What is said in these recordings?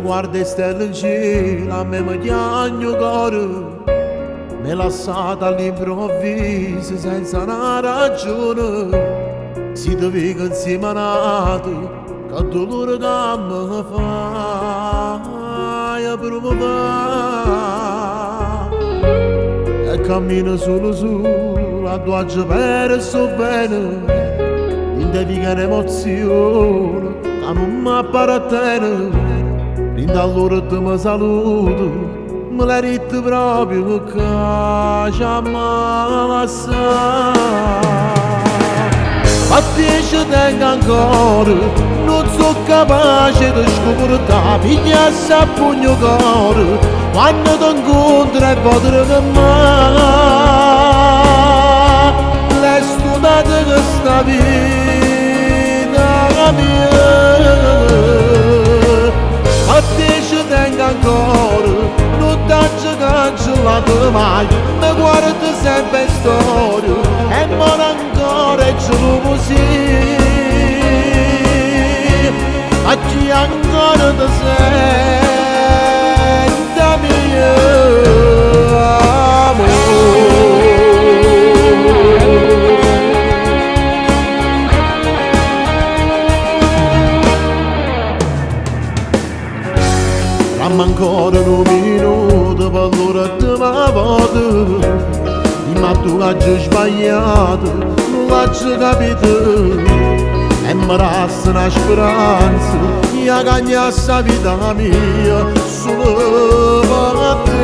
guarda le stelle in cielo, a me mi piagne il cuore, mi lasciate all'improvviso senza una ragione. Si ti vedo insieme a nato, che dolore che mi fai per me va. E cammino solo, a tua per so bene, in te viga un'emozione che non mi appartiene. In da allora ti mi saluto, me l'hai detto proprio che ci ama lasciare. Ma te ci tengo ancora, non sono capace di scoprire, pigliassi a pugno cuore, quando ti incontro e potrei che mai l'hai studiata questa vita mia. A te ci tengo ancora, non t'ho cancellato mai, mi guardo sempre in storia e muore ancora e ce lo così. A chi ancora ti senta mio amore. Dammi ancora un minuto per l'ora di una volta, ma tu hai sbagliato, non l'hai capito, e mi resta una speranza, io cagno questa vita mia solo per te.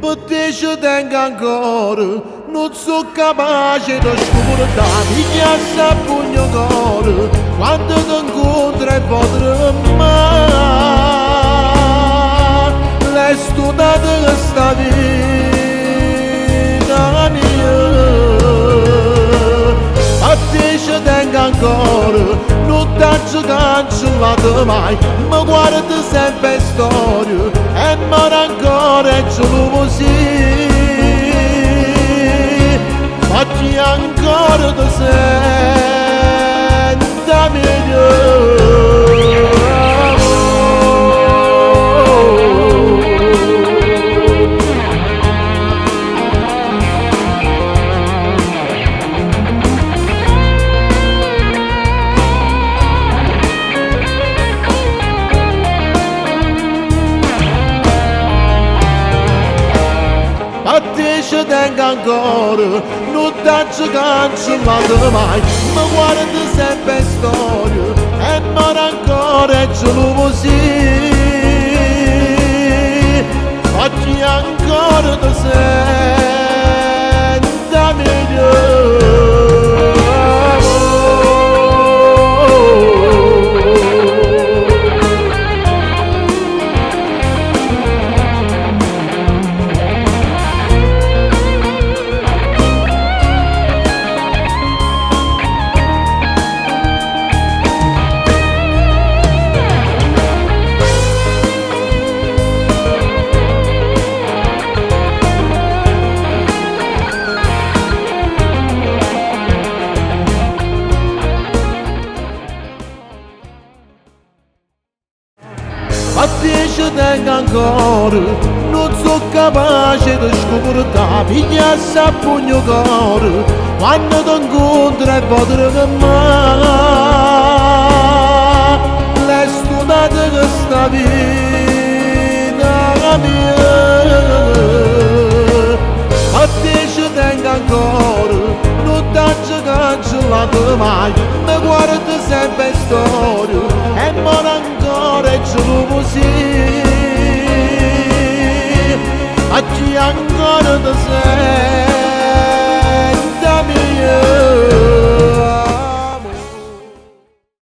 Per te ci tengo ancora, non sono capace di scoprire, mi chiassa a pugno cuore, quando ti incontro e potrei mai l'hai studiata questa vita mia. A te ci tengo ancora, non t'ho cancellato mai, mi guardo sempre in storia e muore ancora e ce lo così. Ma chi ancora ti senta meglio. A te ci tengo ancora, non t'ho cancellato mai, mi guardo sempre in storia e muore ancora e ce lo così. Ma chi ancora ti senta meglio. A te ci tengo ancora, non sono capace di scoprire, pigliassi a pugno cuore, quando ti incontro e potrei che mai l'hai studiata questa vita mia. A te ci tengo ancora, non t'ho cancellato mai, mi guardo sempre in storia e muore ancora e ce lo così. A chi ancora ti sente